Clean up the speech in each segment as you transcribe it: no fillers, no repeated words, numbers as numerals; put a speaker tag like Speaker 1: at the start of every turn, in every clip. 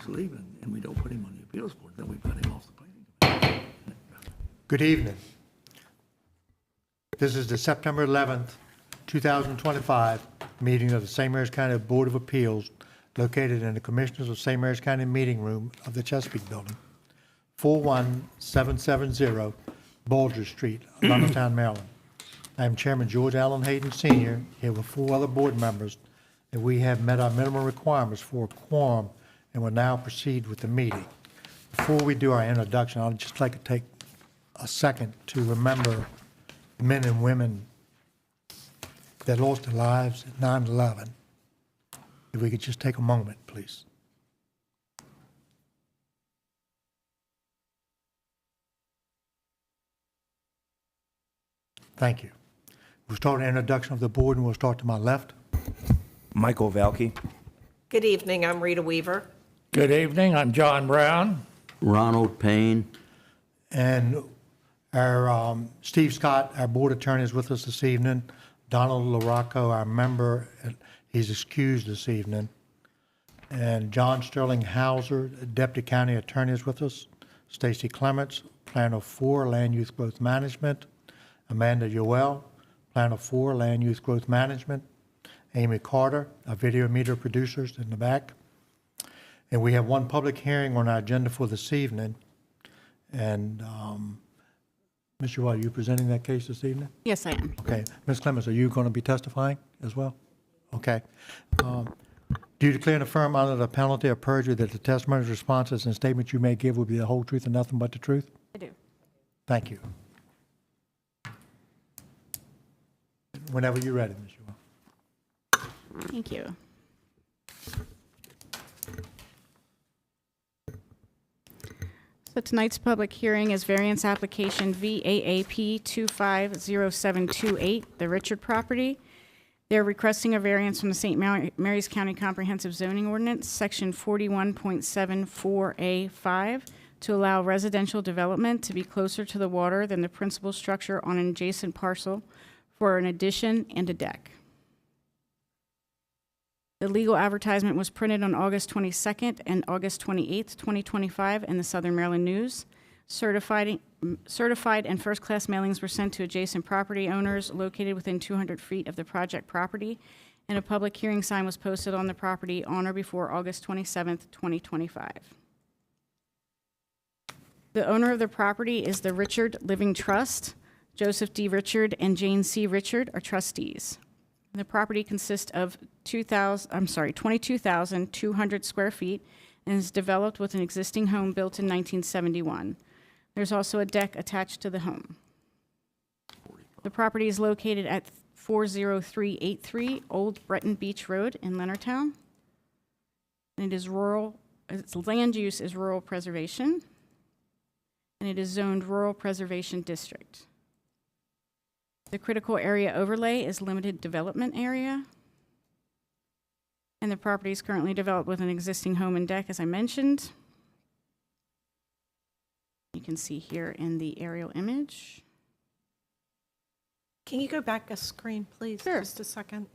Speaker 1: he's leaving and we don't put him on the appeals board, then we put him off the planning commission.
Speaker 2: Good evening. This is the September 11th, 2025 meeting of the St. Mary's County Board of Appeals located in the Commissioners of St. Mary's County Meeting Room of the Chesapeake Building, 41770 Bulger Street, Leonardtown, Maryland. I am Chairman George Allen Hayden Sr., here with 4 other board members, and we have met our minimum requirements for a quorum and will now proceed with the meeting. Before we do our introduction, I'd just like to take a second to remember men and women that lost their lives at 9/11. If we could just take a moment, please. Thank you. We'll start an introduction of the board, and we'll start to my left.
Speaker 3: Michael Valkey.
Speaker 4: Good evening, I'm Rita Weaver.
Speaker 5: Good evening, I'm John Brown.
Speaker 1: Ronald Payne.
Speaker 2: And our Steve Scott, our board attorney, is with us this evening. Donald LaRocco, our member, he's excused this evening. And John Sterling Hauser, deputy county attorney, is with us. Stacy Clements, Plan 04, Land Use Growth Management. Amanda Yoel, Plan 04, Land Use Growth Management. Amy Carter, our video meter producers in the back. And we have one public hearing on our agenda for this evening. And Mr. Yoel, are you presenting that case this evening?
Speaker 6: Yes, I am.
Speaker 2: Okay. Ms. Clements, are you going to be testifying as well? Okay. Do you declare and affirm under the penalty of perjury that the testimony, responses, and statements you may give will be the whole truth and nothing but the truth?
Speaker 6: I do.
Speaker 2: Thank you. Whenever you're ready, Ms. Yoel.
Speaker 6: Thank you. So tonight's public hearing is variance application VAAP 250728, the Richard property. They're requesting a variance from the St. Mary's County Comprehensive Zoning Ordinance, Section 41.74A5, to allow residential development to be closer to the water than the principal structure on an adjacent parcel for an addition and a deck. The legal advertisement was printed on August 22nd and August 28th, 2025 in the Southern Maryland News. Certified and first-class mailings were sent to adjacent property owners located within 200 feet of the project property, and a public hearing sign was posted on the property on or before August 27th, 2025. The owner of the property is the Richard Living Trust. Joseph D. Richard and Jane C. Richard are trustees. The property consists of 22,200 square feet and is developed with an existing home built in 1971. There's also a deck attached to the home. The property is located at 40383 Old Breton Beach Road in Leonardtown. And it is rural, its land use is rural preservation, and it is zoned rural preservation district. The critical area overlay is limited development area. And the property is currently developed with an existing home and deck, as I mentioned. You can see here in the aerial image.
Speaker 4: Can you go back a screen, please?
Speaker 6: Sure.
Speaker 4: Just a second.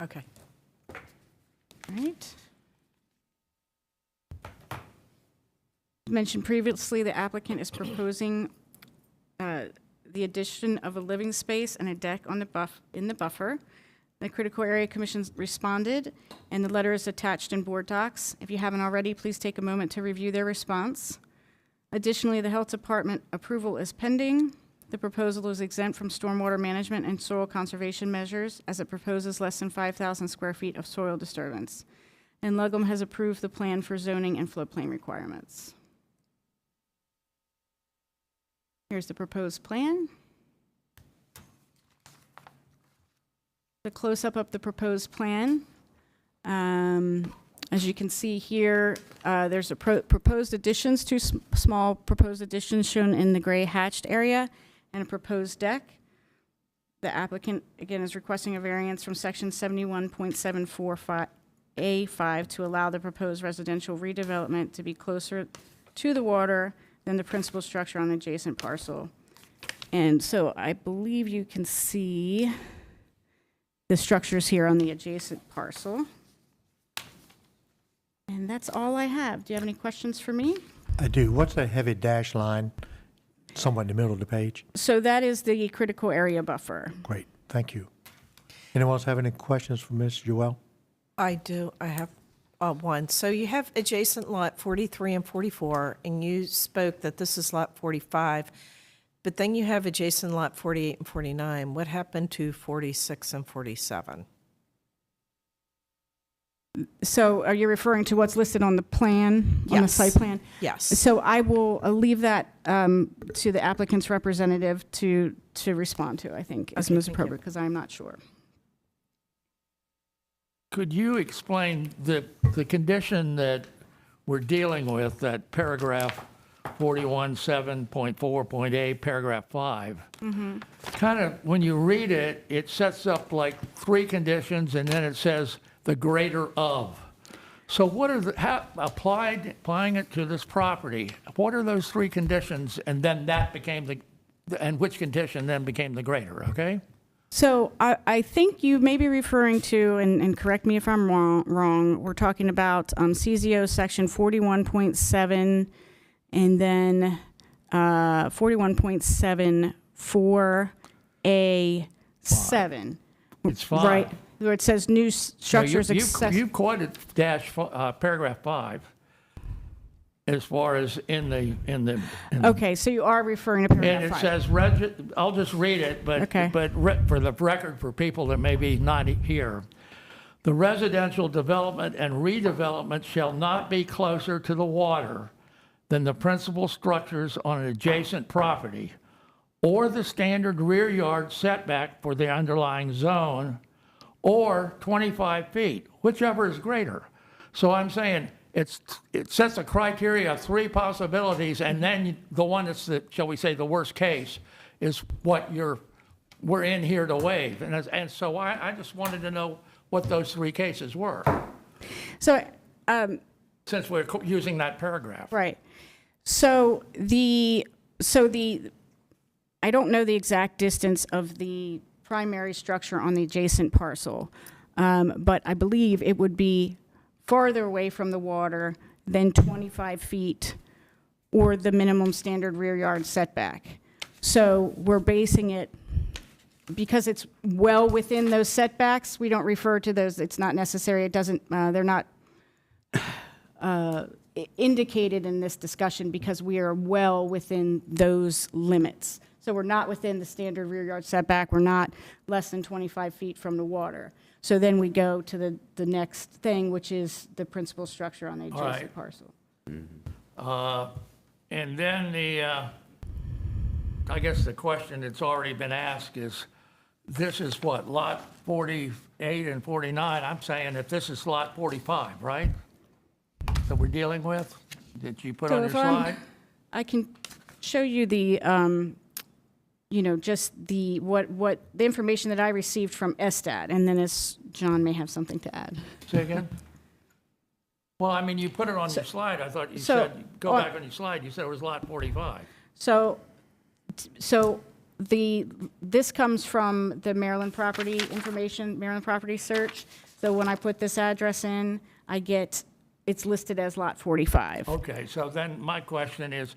Speaker 4: Okay.
Speaker 6: All right. As mentioned previously, the applicant is proposing the addition of a living space and a deck on in the buffer. The Critical Area Commission responded, and the letter is attached in board docs. If you haven't already, please take a moment to review their response. Additionally, the Health Department approval is pending. The proposal is exempt from stormwater management and soil conservation measures, as it proposes less than 5,000 square feet of soil disturbance. And Lugum has approved the plan for zoning and floodplain requirements. Here's the proposed plan. The close-up of the proposed plan. As you can see here, there's a proposed additions, two small proposed additions shown in the gray hatched area, and a proposed deck. The applicant, again, is requesting a variance from section 71.74A5 to allow the proposed residential redevelopment to be closer to the water than the principal structure on the adjacent parcel. And so I believe you can see the structures here on the adjacent parcel. And that's all I have. Do you have any questions for me?
Speaker 2: I do. What's that heavy dash line somewhat in the middle of the page?
Speaker 6: So that is the critical area buffer.
Speaker 2: Great, thank you. Anyone else have any questions for Ms. Joelle?
Speaker 4: I do. I have one. So you have adjacent lot 43 and 44, and you spoke that this is lot 45, but then you have adjacent lot 48 and 49. What happened to 46 and 47?
Speaker 6: So are you referring to what's listed on the plan, on the
Speaker 4: Yes.
Speaker 6: site plan?
Speaker 4: Yes.
Speaker 6: So I will leave that to the applicant's representative to respond to, I think, is
Speaker 4: Okay,
Speaker 6: most
Speaker 4: thank you.
Speaker 6: appropriate, because I'm not sure.
Speaker 5: Could you explain the condition that we're dealing with, that paragraph 41.7.4.a, paragraph 5? Kind of, when you read it, it sets up like 3 conditions, and then it says the greater of. So what are applying it to this property, what are those 3 conditions, and then that became and which condition then became the greater, okay?
Speaker 6: So I think you may be referring to, and correct me if I'm wrong, we're talking about CZO section 41.7 and then 41.74A7.
Speaker 5: It's fine.
Speaker 6: Right, where it says new structures
Speaker 5: You
Speaker 6: access.
Speaker 5: quoted paragraph 5 as far as in the.
Speaker 6: Okay, so you are referring to
Speaker 5: And
Speaker 6: paragraph
Speaker 5: it
Speaker 6: 5.
Speaker 5: says, I'll just read it, but,
Speaker 6: Okay.
Speaker 5: for the record, for people that may be not here. The residential development and redevelopment shall not be closer to the water than the principal structures on an adjacent property or the standard rear yard setback for the underlying zone, or 25 feet, whichever is greater. So I'm saying it sets a criteria of 3 possibilities, and then the one that's the, shall we say, the worst case is what we're in here to waive. And so I just wanted to know what those 3 cases were,
Speaker 6: So,
Speaker 5: since we're using that paragraph.
Speaker 6: right. So I don't know the exact distance of the primary structure on the adjacent parcel, but I believe it would be farther away from the water than 25 feet or the minimum standard rear yard setback. So we're basing it, because it's well within those setbacks, we don't refer to those, it's not necessary, it doesn't, they're not indicated in this discussion because we are well within those limits. So we're not within the standard rear yard setback, we're not less than 25 feet from the water. So then we go to the next thing, which is the principal structure on the
Speaker 5: All right.
Speaker 6: adjacent parcel.
Speaker 5: And then I guess the question that's already been asked is, this is what, lot 48 and 49? I'm saying that this is lot 45, right? That we're dealing with, that you put on your
Speaker 6: So if I'm-
Speaker 5: slide?
Speaker 6: I can show you the, just the, what, the information that I received from ESTAT, and then as John may have something to add.
Speaker 5: Say again? Well, I mean, you put it on your slide. I thought you
Speaker 6: so-
Speaker 5: said, go back on your slide, you said it was lot 45.
Speaker 6: So this comes from the Maryland property information, Maryland property search. So when I put this address in, it's listed as lot 45.
Speaker 5: Okay, so then my question is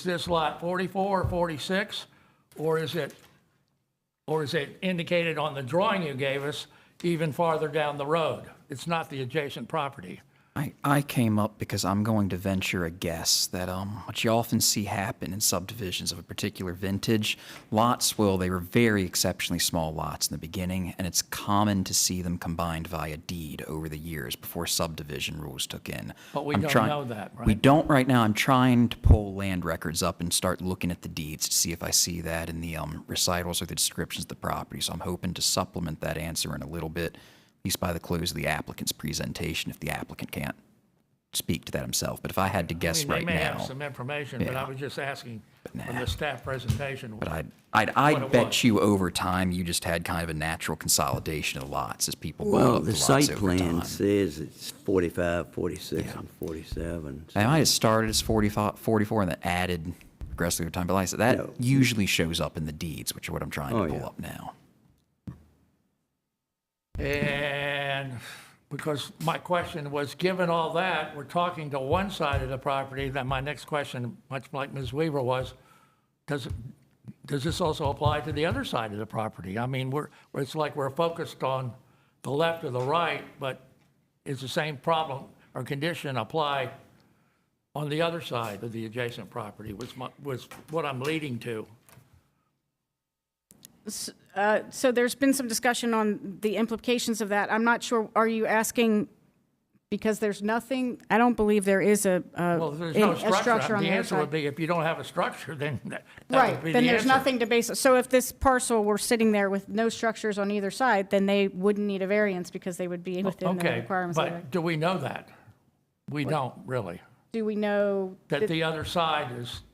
Speaker 5: this lot 44 or 46? Or is it indicated on the drawing you gave us even farther down the road? It's not the adjacent property.
Speaker 7: I came up because I'm going to venture a guess that what you often see happen in subdivisions of a particular vintage, lots, well, they were very exceptionally small lots in the beginning, and it's common to see them combined via deed over the years before subdivision rules took in.
Speaker 5: But we don't know that, right?
Speaker 7: We don't right now. I'm trying to pull land records up and start looking at the deeds to see if I see that in the recitals or the descriptions of the property. So I'm hoping to supplement that answer in a little bit, at least by the close of the applicant's presentation, if the applicant can't. speak to that himself. But if I had to guess
Speaker 5: They
Speaker 7: right
Speaker 5: may have
Speaker 7: now,
Speaker 5: some information, but I was just asking from the staff presentation.
Speaker 7: but
Speaker 5: what
Speaker 7: I'd
Speaker 5: it
Speaker 7: bet
Speaker 5: was.
Speaker 7: you over time you just had kind of a natural consolidation of lots as people bought
Speaker 8: Well,
Speaker 7: up
Speaker 8: the
Speaker 7: the lots
Speaker 8: site
Speaker 7: over
Speaker 8: plan
Speaker 7: time.
Speaker 8: says it's 45, 46, and 47.
Speaker 7: I might have started as 45, 44 and then added progressively over time. But like I said, that
Speaker 8: Yeah.
Speaker 7: usually shows up in the deeds, which are what I'm trying to
Speaker 8: Oh,
Speaker 7: pull
Speaker 8: yeah.
Speaker 7: up now.
Speaker 5: And because my question was, given all that, we're talking to one side of the property, then my next question, much like Ms. Weaver was, does this also apply to the other side of the property? I mean, it's like we're focused on the left or the right, but is the same problem or condition apply on the other side of the adjacent property, was what I'm leading to.
Speaker 6: So there's been some discussion on the implications of that. I'm not sure, are you asking, because there's nothing, I don't believe there is
Speaker 5: Well, there's no
Speaker 6: a
Speaker 5: structure.
Speaker 6: structure on
Speaker 5: The
Speaker 6: the other
Speaker 5: answer would
Speaker 6: side.
Speaker 5: be, if you don't have a structure, then that would
Speaker 6: Right,
Speaker 5: be
Speaker 6: then
Speaker 5: the
Speaker 6: there's
Speaker 5: answer.
Speaker 6: nothing to base, so if this parcel were sitting there with no structures on either side, then they wouldn't need a variance because they would be within the
Speaker 5: Okay,
Speaker 6: requirements of the.
Speaker 5: but do we know that? We don't, really.
Speaker 6: Do we know?
Speaker 5: That the other side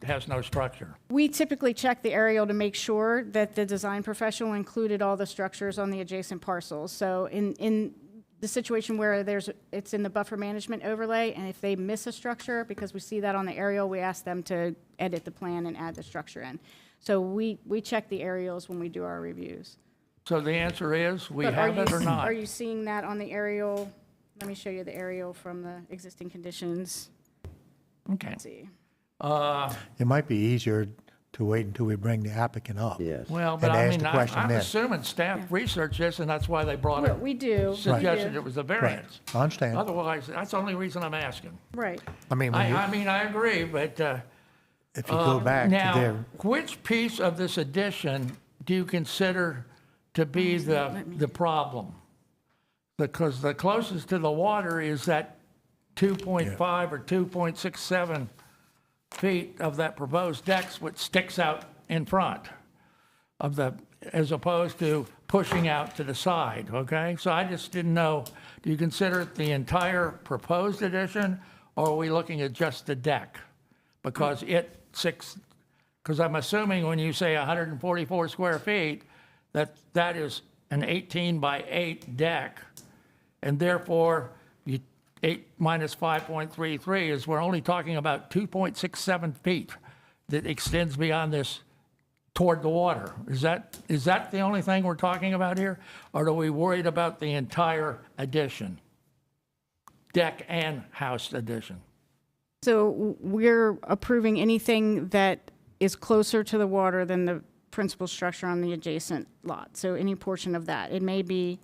Speaker 5: has no structure.
Speaker 6: We typically check the aerial to make sure that the design professional included all the structures on the adjacent parcels. So in the situation where it's in the buffer management overlay, and if they miss a structure, because we see that on the aerial, we ask them to edit the plan and add the structure in. So we check the aerials when we do our reviews.
Speaker 5: So the answer is, we
Speaker 6: But
Speaker 5: have it or not?
Speaker 6: Are you seeing that on the aerial? Let me show you the aerial from the existing conditions.
Speaker 5: Okay.
Speaker 6: Let's see.
Speaker 2: It might be easier to wait until we bring the applicant up.
Speaker 8: Yes.
Speaker 5: Well, but
Speaker 2: And
Speaker 5: I
Speaker 2: ask
Speaker 5: mean,
Speaker 2: the question
Speaker 5: I'm
Speaker 2: then.
Speaker 5: assuming staff researched this, and that's why they brought
Speaker 6: Well,
Speaker 5: it,
Speaker 6: we do. we
Speaker 5: suggested
Speaker 6: do.
Speaker 5: it was a
Speaker 2: Right,
Speaker 5: variance.
Speaker 2: I understand.
Speaker 5: Otherwise, that's the only reason I'm asking.
Speaker 6: Right.
Speaker 2: I mean, when you,
Speaker 5: I mean, I agree, but
Speaker 2: if you go back to
Speaker 5: now,
Speaker 2: their,
Speaker 5: which piece of this addition do you consider to be the problem? Because the closest to the water is that 2.5 or 2.67 feet of that proposed deck, which sticks out in front of as opposed to pushing out to the side, okay? So I just didn't know, do you consider it the entire proposed addition, or are we looking at just the deck? Because because I'm assuming when you say 144 square feet, that is an 18 by 8 deck, and therefore, 8 minus 5.33 is we're only talking about 2.67 feet that extends beyond this toward the water. Is that the only thing we're talking about here? Or are we worried about the entire addition? Deck and house addition?
Speaker 6: So we're approving anything that is closer to the water than the principal structure on the adjacent lot. So any portion of that. It may be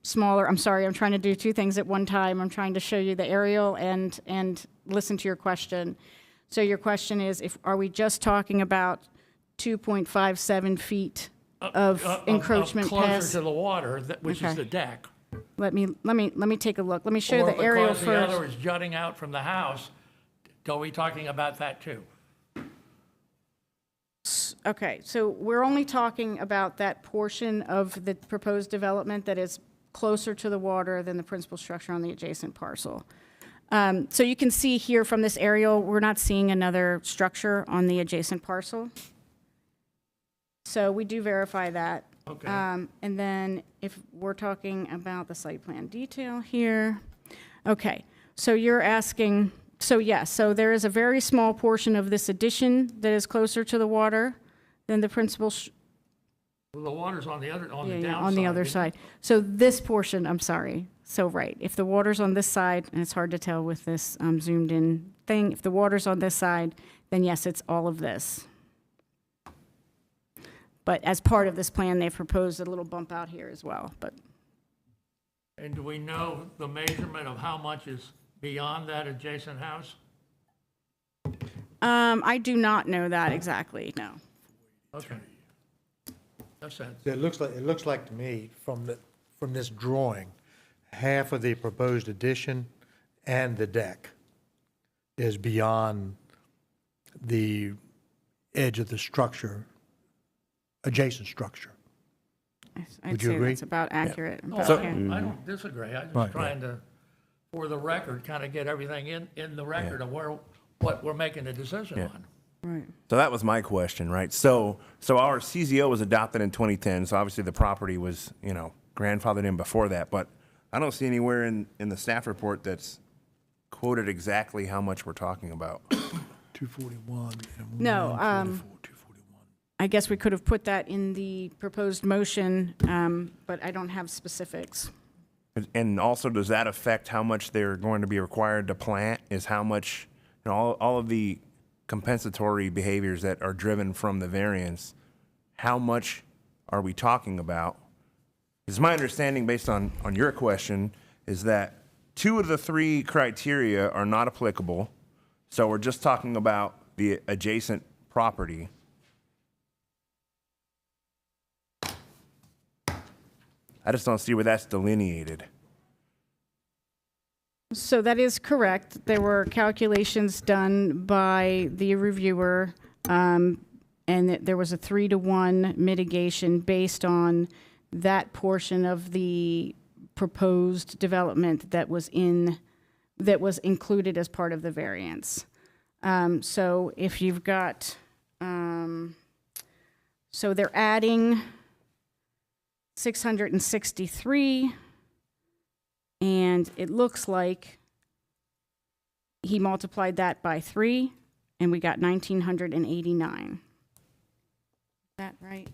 Speaker 6: smaller. I'm sorry, I'm trying to do two things at one time. I'm trying to show you the aerial and listen to your question. So your question is, are we just talking about 2.57 feet of encroachment
Speaker 5: Closer
Speaker 6: past?
Speaker 5: to the water, which is
Speaker 6: Okay.
Speaker 5: the deck.
Speaker 6: Let me take a look. Let me show you
Speaker 5: Or
Speaker 6: the aerial
Speaker 5: because the other
Speaker 6: first.
Speaker 5: is jutting out from the house, are we talking about that too?
Speaker 6: Okay, so we're only talking about that portion of the proposed development that is closer to the water than the principal structure on the adjacent parcel. So you can see here from this aerial, we're not seeing another structure on the adjacent parcel. So we do verify that.
Speaker 5: Okay.
Speaker 6: And then if we're talking about the site plan detail here, okay, so you're asking, so yes, so there is a very small portion of this addition that is closer to the water than the principal,
Speaker 5: Well, the water's on the downside.
Speaker 6: on the other
Speaker 5: isn't it?
Speaker 6: side. So this portion, I'm sorry, so right, if the water's on this side, and it's hard to tell with this zoomed in thing, if the water's on this side, then yes, it's all of this. But as part of this plan, they've proposed a little bump out here as well, but.
Speaker 5: And do we know the measurement of how much is beyond that adjacent house?
Speaker 6: I do not know that exactly, no.
Speaker 5: Okay. That's it.
Speaker 2: it looks like to me, from this drawing, half of the proposed addition and the deck is beyond the edge of the structure, adjacent structure.
Speaker 6: I'd
Speaker 2: Would you
Speaker 6: say
Speaker 2: agree?
Speaker 6: that's about accurate.
Speaker 5: Oh,
Speaker 6: About-
Speaker 5: I
Speaker 6: yeah.
Speaker 5: don't disagree. I'm
Speaker 2: Right,
Speaker 5: just trying to for the record, kind of get everything in the record of what we're making a decision on.
Speaker 6: Right.
Speaker 3: So that was my question, right? So our CZO was adopted in 2010, so obviously the property was, grandfathered in before that, but I don't see anywhere in the staff report that's quoted exactly how much we're talking about.
Speaker 1: 241 and
Speaker 6: No,
Speaker 1: 144, 241.
Speaker 6: I guess we could have put that in the proposed motion, but I don't have specifics.
Speaker 3: And also, does that affect how much they're going to be required to plant? Is how much, all of the compensatory behaviors that are driven from the variance, how much are we talking about? Because my understanding, based on your question, is that 2 of the 3 criteria are not applicable. So we're just talking about the adjacent property. I just don't see where that's delineated.
Speaker 6: So that is correct. There were calculations done by the reviewer, and there was a 3-to-1 mitigation based on that portion of the proposed development that was included as part of the variance. So if you've got, so they're adding 663, and it looks like he multiplied that by 3, and we got 1,989. Is that right?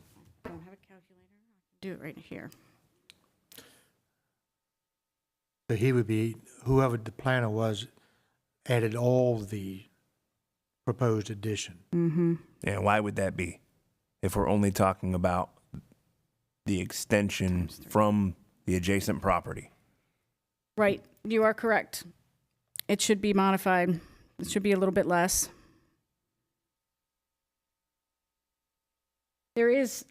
Speaker 6: I don't have a calculator. I can do it right here.
Speaker 2: So he would be, whoever the planner was, added all the proposed addition.
Speaker 3: And why would that be? If we're only talking about the extension from the adjacent property.
Speaker 6: Right, you are correct. It should be modified. It should be a little bit less. There is,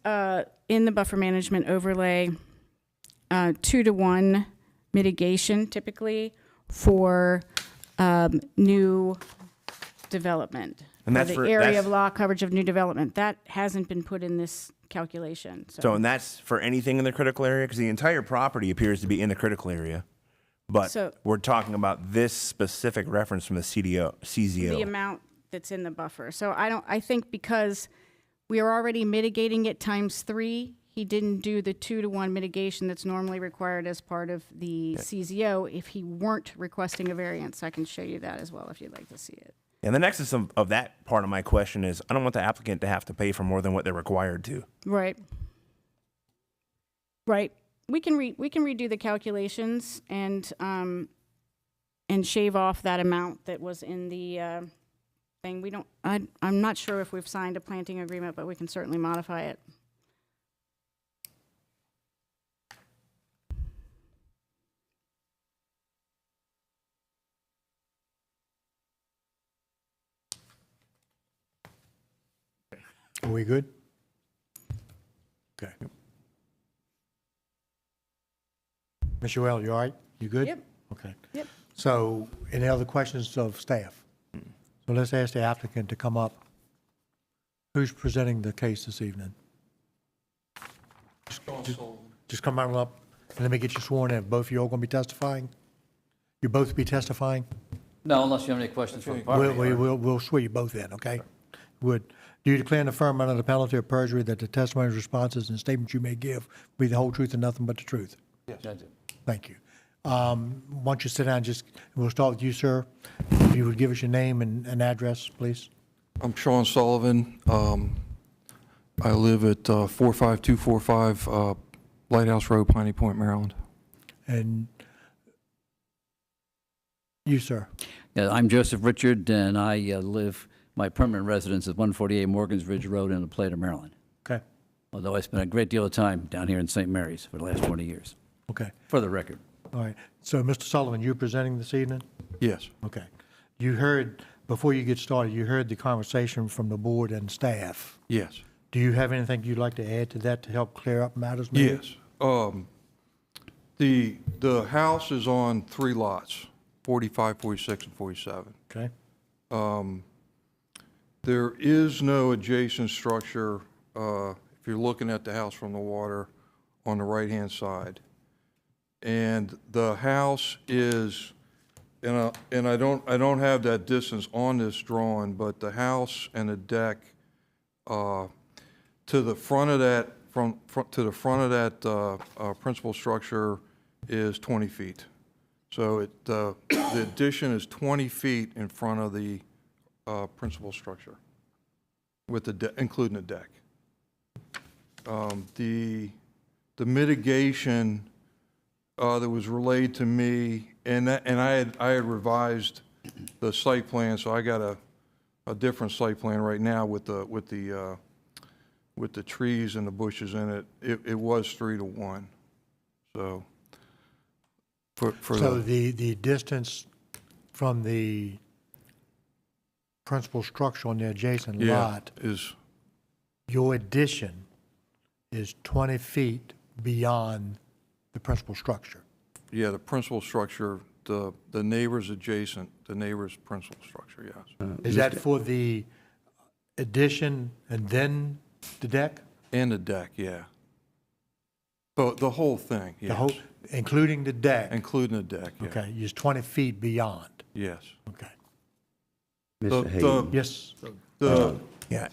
Speaker 6: in the buffer management overlay, 2-to-1 mitigation typically for new development.
Speaker 3: And that's
Speaker 6: the
Speaker 3: for-
Speaker 6: area
Speaker 3: that's-
Speaker 6: of law coverage of new development. That hasn't been put in this calculation.
Speaker 3: So, and that's for anything in the critical area? Because the entire property appears to be in the critical area. But
Speaker 6: So-
Speaker 3: we're talking about this specific reference from the CZO.
Speaker 6: the amount that's in the buffer. So I think because we are already mitigating it times 3, he didn't do the 2-to-1 mitigation that's normally required as part of the CZO. If he weren't requesting a variance, I can show you that as well if you'd like to see it.
Speaker 3: And the nexus of that part of my question is, I don't want the applicant to have to pay for more than what they're required to.
Speaker 6: Right. Right. We can redo the calculations and shave off that amount that was in the thing. I'm not sure if we've signed a planting agreement, but we can certainly modify it.
Speaker 2: Are we good? Okay. Ms. Joelle, you all right? You good?
Speaker 6: Yep.
Speaker 2: Okay.
Speaker 6: Yep.
Speaker 2: So, any other questions of staff? So let's ask the applicant to come up. Who's presenting the case this evening? Just come on up and let me get you sworn in. Both of you all going to be testifying? You both be testifying?
Speaker 9: No, unless you have any questions for the property owner.
Speaker 2: We'll swear you both in, okay? Do you declare and affirm under the penalty of perjury that the testimony, responses, and statements you may give will be the whole truth and nothing but the truth?
Speaker 9: Yeah, I do.
Speaker 2: Thank you. Why don't you sit down, we'll start with you, sir. If you would give us your name and address, please.
Speaker 10: I'm Sean Sullivan. I live at 45245 Lighthouse Road, Piney Point, Maryland.
Speaker 2: And you, sir.
Speaker 9: Yeah, I'm Joseph Richard, and I my permanent residence is 148 Morgan's Ridge Road in La Plata, Maryland.
Speaker 2: Okay,
Speaker 9: Although I spent a great deal of time down here in St. Mary's for the last 20 years,
Speaker 2: okay.
Speaker 9: for the record.
Speaker 2: All right. So, Mr. Sullivan, you presenting this evening?
Speaker 10: Yes.
Speaker 2: Okay. You heard, before you get started, you heard the conversation from the board and staff.
Speaker 10: Yes.
Speaker 2: Do you have anything you'd like to add to that to help clear up matters? maybe?
Speaker 10: Yes. The house is on 3 lots, 45, 46, and 47.
Speaker 2: Okay.
Speaker 10: There is no adjacent structure, if you're looking at the house from the water, on the right-hand side. And the house is and I don't have that distance on this drawing, but the house and the deck, to the front of that, to the front of that, principal structure is 20 feet. So the addition is 20 feet in front of the, principal structure, with including the deck. The mitigation, that was relayed to me, and I had revised the site plan, so I got a different site plan right now with the trees and the bushes in it. It was 3-to-1, so.
Speaker 2: So the distance from the principal structure on the adjacent lot,
Speaker 10: is,
Speaker 2: your addition is 20 feet beyond the principal structure.
Speaker 10: yeah, the principal structure, the neighbors adjacent, the neighbor's principal structure, yes.
Speaker 2: Is that for the addition and then the deck?
Speaker 10: And the deck, yeah. But the whole thing, yes.
Speaker 2: The whole, including the deck?
Speaker 10: Including the deck, yeah.
Speaker 2: Okay, is 20 feet beyond.
Speaker 10: Yes.
Speaker 2: Okay.
Speaker 8: Mr. Hayden,
Speaker 2: Yes,
Speaker 3: Yeah.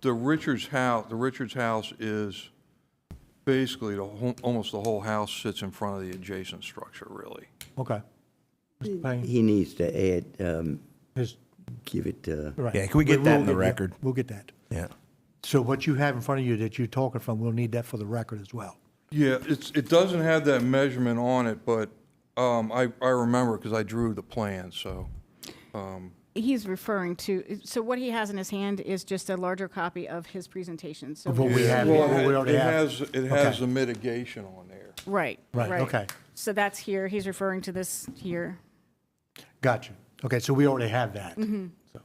Speaker 10: The Richards house is basically almost the whole house sits in front of the adjacent structure, really.
Speaker 2: okay. Mr. Payne?
Speaker 8: he needs to add,
Speaker 2: His-
Speaker 8: give it,
Speaker 2: right.
Speaker 3: Yeah, can we get that in the
Speaker 2: We'll
Speaker 3: record?
Speaker 2: We'll get that.
Speaker 3: Yeah.
Speaker 2: So what you have in front of you that you're talking from, we'll need that for the record as well.
Speaker 10: Yeah, it doesn't have that measurement on it, but I remember because I drew the plan, so.
Speaker 6: He's referring to, so what he has in his hand is just a larger copy of his presentation, so.
Speaker 2: Of what we
Speaker 10: Yeah,
Speaker 2: have,
Speaker 10: well,
Speaker 2: what we already
Speaker 10: it
Speaker 2: have.
Speaker 10: has
Speaker 2: Okay.
Speaker 10: the mitigation on there.
Speaker 6: Right,
Speaker 2: Right,
Speaker 6: right.
Speaker 2: okay.
Speaker 6: So that's here, he's referring to this here.
Speaker 2: Got you. Okay, so we already have that.
Speaker 6: Mm-hmm.
Speaker 2: So,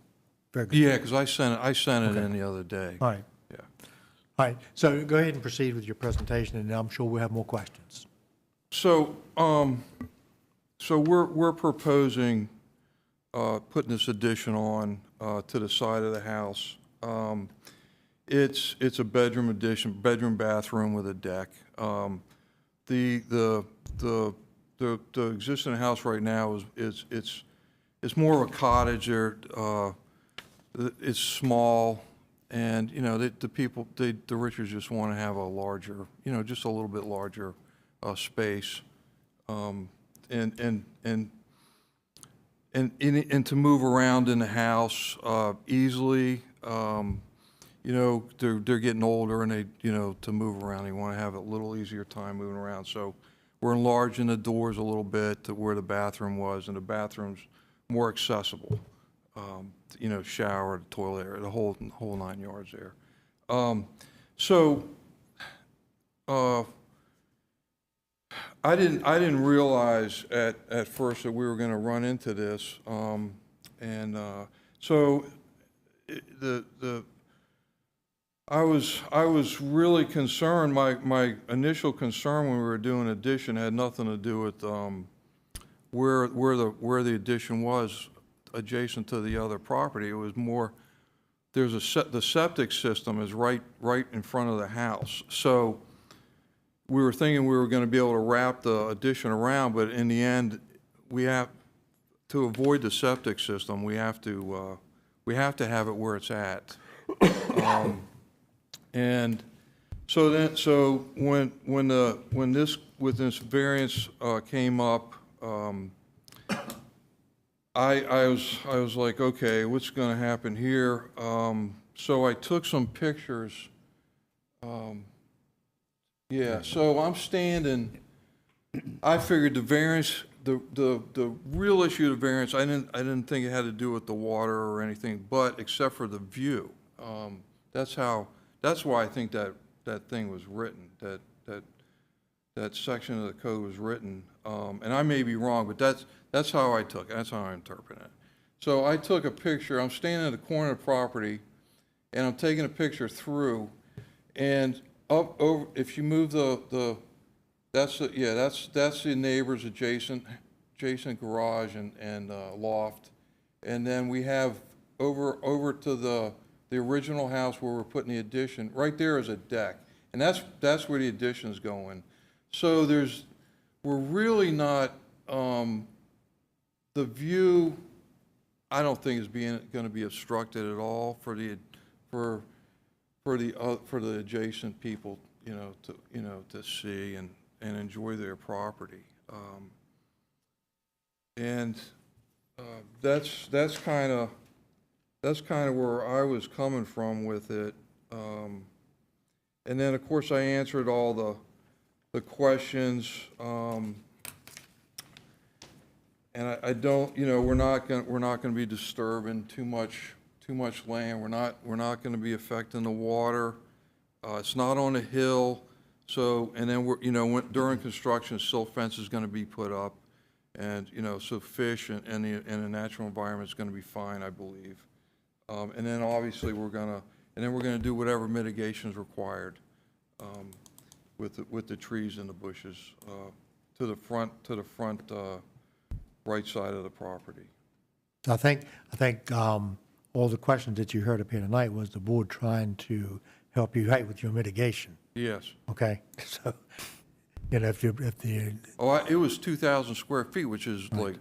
Speaker 2: very good.
Speaker 10: Yeah, because I sent it in the other day.
Speaker 2: All right,
Speaker 10: Yeah.
Speaker 2: all right. So go ahead and proceed with your presentation, and I'm sure we'll have more questions.
Speaker 10: So, we're proposing, putting this addition on, to the side of the house. It's a bedroom addition, bedroom, bathroom with a deck. The existing house right now it's more of a cottage there. It's small, and, you know, the people, the Richards just want to have a larger, you know, just a little bit larger, space. And to move around in the house easily. You know, they're getting older, and they, you know, to move around, they want to have a little easier time moving around. So we're enlarging the doors a little bit to where the bathroom was, and the bathroom's more accessible. You know, shower, the toilet area, the whole 9 yards there. I didn't realize at first that we were going to run into this, I was really concerned. My initial concern when we were doing addition had nothing to do with where the addition was adjacent to the other property. It was more the septic system is right in front of the house, so. We were thinking we were going to be able to wrap the addition around, but in the end, we have to avoid the septic system. We have to have it where it's at. And so when this variance came up, I was like, okay, what's going to happen here? So I took some pictures. Yeah, so I'm standing, I figured the variance, the real issue of the variance, I didn't think it had to do with the water or anything, but except for the view. That's why I think that thing was written, that section of the code was written. And I may be wrong, but that's how I took it, that's how I interpret it. So I took a picture, I'm standing at the corner of the property, and I'm taking a picture through, and up over, if you move that's the neighbor's adjacent garage and loft, and then we have over to the original house where we're putting the addition. Right there is a deck, and that's where the addition's going. So we're really not the view, I don't think is going to be obstructed at all for the adjacent people, to see and enjoy their property. That's kind of where I was coming from with it. And then, of course, I answered all the questions. And I don't, we're not going to be disturbing too much land. We're not going to be affecting the water. It's not on a hill. So, and then during construction, silt fence is going to be put up. And, so fish and the natural environment is going to be fine, I believe. And then obviously we're going to do whatever mitigation is required with the trees and the bushes to the front right side of the property.
Speaker 2: So I think all the questions that you heard up here tonight was the board trying to help you out with your mitigation.
Speaker 10: Yes.
Speaker 2: Okay, so if the
Speaker 10: it was 2,000 square feet, which is like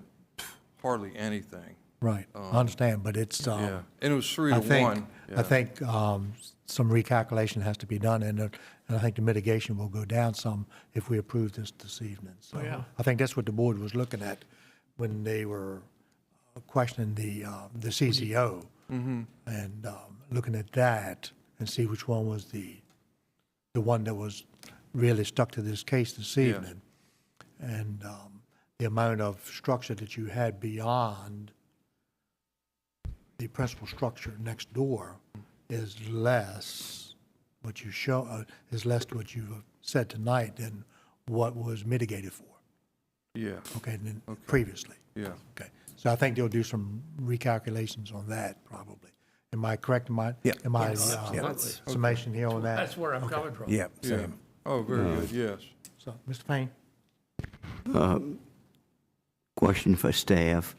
Speaker 10: hardly anything.
Speaker 2: right, I understand, but it's
Speaker 10: Yeah, and it was 3 to
Speaker 2: I think
Speaker 10: 1.
Speaker 2: I think some recalculation has to be done, and I think the mitigation will go down some if we approve this evening. So I think that's what the board was looking at when they were questioning the CCO and looking at that and see which one was the one that was really stuck to this case this evening. And the amount of structure that you had beyond the principal structure next door is less what you show, is less to what you've said tonight than what was mitigated for.
Speaker 10: Yeah,
Speaker 2: Okay, than previously.
Speaker 10: yeah.
Speaker 2: Okay, so I think they'll do some recalculations on that probably. Am I correct in my,
Speaker 3: Yeah.
Speaker 2: in my
Speaker 3: Absolutely.
Speaker 2: summation here on that?
Speaker 5: That's where I'm coming from.
Speaker 3: Yeah,
Speaker 10: Yeah.
Speaker 3: same.
Speaker 10: Oh, very good, yes.
Speaker 2: So, Mr. Payne?
Speaker 8: Question for staff.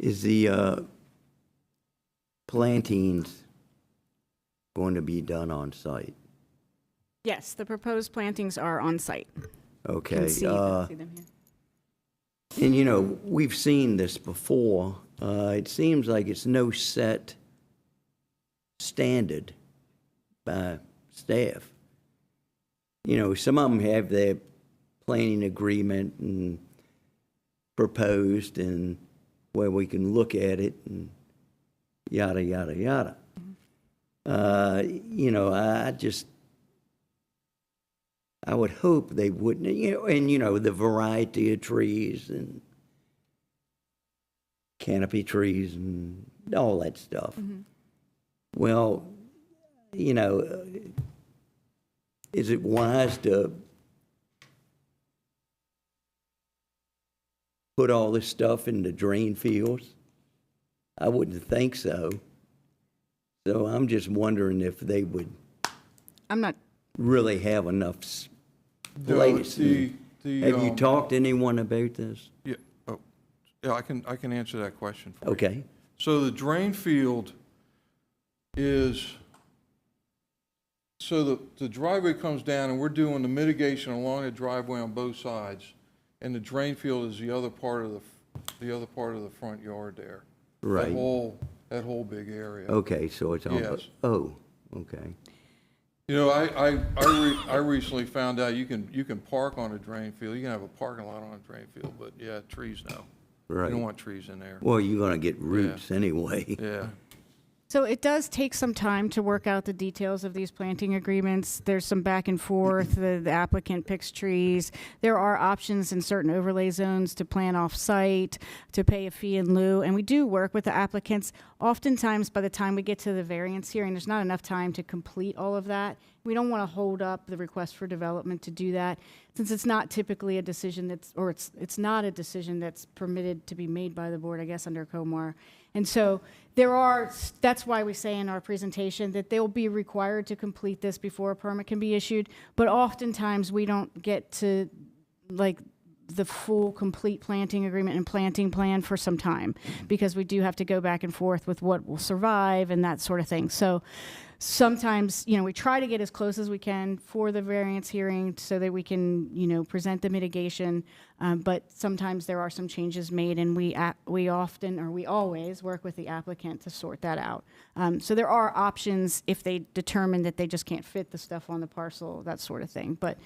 Speaker 8: Is the plantings going to be done on site?
Speaker 6: Yes, the proposed plantings are on site.
Speaker 8: Okay.
Speaker 6: Can see them here.
Speaker 8: And we've seen this before. It seems like it's no set standard by staff. Some of them have their planning agreement and proposed and where we can look at it and yada, yada, yada. I would hope they wouldn't, and the variety of trees and canopy trees and all that stuff. Well, is it wise to put all this stuff in the drain fields? I wouldn't think so. So I'm just wondering if they would
Speaker 6: I'm not,
Speaker 8: really have enough space.
Speaker 10: The
Speaker 8: Have you talked to anyone about this?
Speaker 10: Yeah, I can answer that question for you.
Speaker 8: Okay.
Speaker 10: So the drain field is, so the driveway comes down and we're doing the mitigation along the driveway on both sides. And the drain field is the other part of the front yard there.
Speaker 8: Right.
Speaker 10: That whole big area.
Speaker 8: Okay, so it's on.
Speaker 10: Yes.
Speaker 8: Oh, okay.
Speaker 10: I recently found out you can park on a drain field. You can have a parking lot on a drain field, but yeah, trees no. You
Speaker 8: Right.
Speaker 10: don't want trees in there.
Speaker 8: Well, you're gonna get roots anyway.
Speaker 10: Yeah.
Speaker 6: so it does take some time to work out the details of these planting agreements. There's some back and forth. The applicant picks trees. There are options in certain overlay zones to plant off-site, to pay a fee in lieu, and we do work with the applicants. Oftentimes, by the time we get to the variance hearing, there's not enough time to complete all of that. We don't want to hold up the request for development to do that, since it's not typically a decision it's not a decision that's permitted to be made by the board, I guess, under COMAR. And so that's why we say in our presentation that they'll be required to complete this before a permit can be issued. But oftentimes, we don't get to, the full, complete planting agreement and planting plan for some time, because we do have to go back and forth with what will survive and that sort of thing. So sometimes, we try to get as close as we can for the variance hearing so that we can, present the mitigation. But sometimes there are some changes made, and we always work with the applicant to sort that out. So there are options if they determine that they just can't fit the stuff on the parcel, that sort of thing. But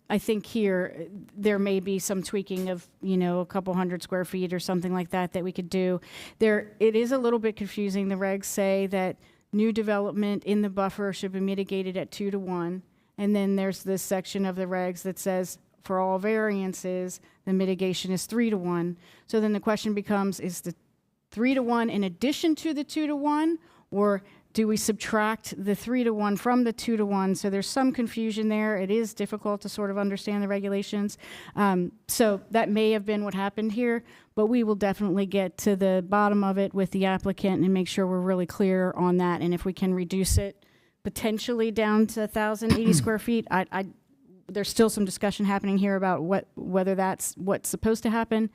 Speaker 6: I think here there may be some tweaking of, a couple hundred square feet or something like that we could do. It is a little bit confusing. The regs say that new development in the buffer should be mitigated at 2 to 1. And then there's this section of the regs that says for all variances, the mitigation is 3 to 1. So then the question becomes, is the 3 to 1 in addition to the 2 to 1, or do we subtract the 3 to 1 from the 2 to 1? So there's some confusion there. It is difficult to sort of understand the regulations. So that may have been what happened here, but we will definitely get to the bottom of it with the applicant and make sure we're really clear on that. And if we can reduce it potentially down to 1,080 square feet, there's still some discussion happening here about whether that's what's supposed to happen.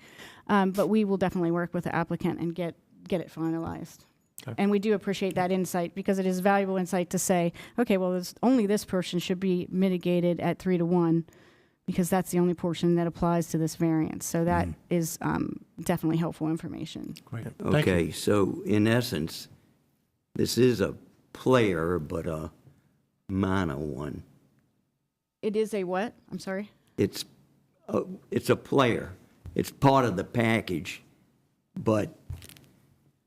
Speaker 6: But we will definitely work with the applicant and get it finalized. Okay. And we do appreciate that insight, because it is valuable insight to say, okay, well, only this portion should be mitigated at 3 to 1, because that's the only portion that applies to this variance. So that is definitely helpful information.
Speaker 1: Great.
Speaker 8: Okay, so in essence, this is a player, but a minor one.
Speaker 6: It is a what? I'm sorry?
Speaker 8: It's a player. It's part of the package, but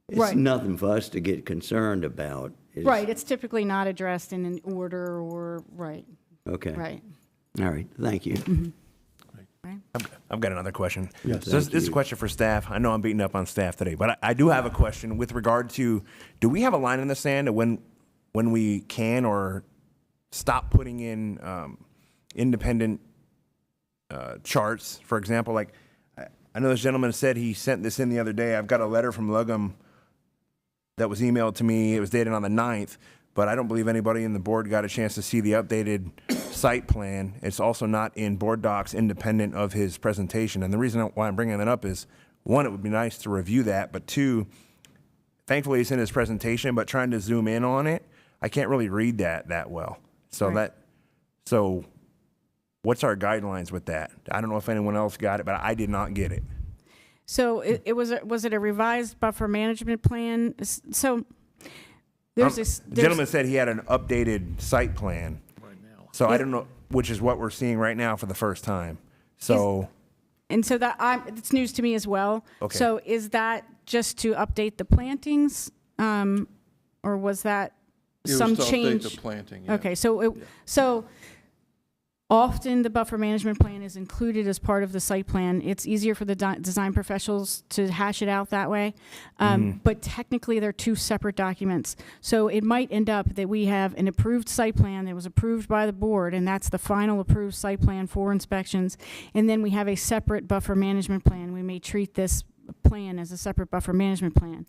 Speaker 8: it's
Speaker 6: Right.
Speaker 8: nothing for us to get concerned about.
Speaker 6: Right, it's typically not addressed in an order or, right,
Speaker 8: Okay.
Speaker 6: right.
Speaker 8: All right, thank you.
Speaker 3: I've got another question.
Speaker 2: Yes.
Speaker 3: So this
Speaker 8: Thank
Speaker 3: is a
Speaker 8: you.
Speaker 3: question for staff. I know I'm beating up on staff today, but I do have a question with regard to, do we have a line in the sand of when we can or stop putting in independent charts? For example, like, I know this gentleman said he sent this in the other day. I've got a letter from Lugum that was emailed to me. It was dated on the 9th, but I don't believe anybody in the board got a chance to see the updated site plan. It's also not in board docs independent of his presentation. And the reason why I'm bringing that up is, one, it would be nice to review that, but two, thankfully it's in his presentation, but trying to zoom in on it, I can't really read that well. So
Speaker 6: Right.
Speaker 3: so what's our guidelines with that? I don't know if anyone else got it, but I did not get it.
Speaker 6: So was it a revised buffer management plan? So there's this.
Speaker 3: The gentleman said he had an updated site plan. So I don't know, which is what we're seeing right now for the first time. So,
Speaker 6: And so it's news to me as well.
Speaker 3: Okay.
Speaker 6: So is that just to update the plantings, or was that
Speaker 10: It
Speaker 6: some
Speaker 10: was to update
Speaker 6: change?
Speaker 10: the planting, yeah.
Speaker 6: Okay, so often the buffer management plan is included as part of the site plan. It's easier for the design professionals to hash it out that way. But technically, they're two separate documents. So it might end up that we have an approved site plan that was approved by the board, and that's the final approved site plan for inspections. And then we have a separate buffer management plan. We may treat this plan as a separate buffer management plan.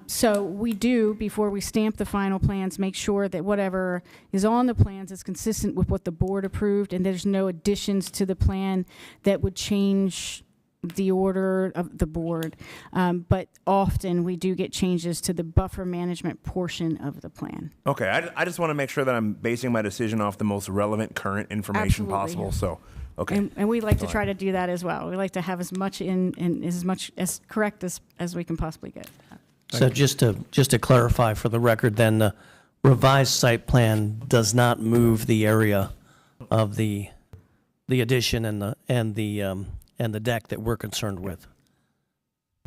Speaker 6: So we do, before we stamp the final plans, make sure that whatever is on the plans is consistent with what the board approved, and there's no additions to the plan that would change the order of the board. But often we do get changes to the buffer management portion of the plan.
Speaker 3: okay, I just want to make sure that I'm basing my decision off the most relevant current information
Speaker 6: Absolutely.
Speaker 3: possible. So, okay.
Speaker 6: And we like to try to do that as well. We like to have as much and as much as correct as we can possibly get.
Speaker 11: So just to clarify for the record, then, the revised site plan does not move the area of the addition and the deck that we're concerned with.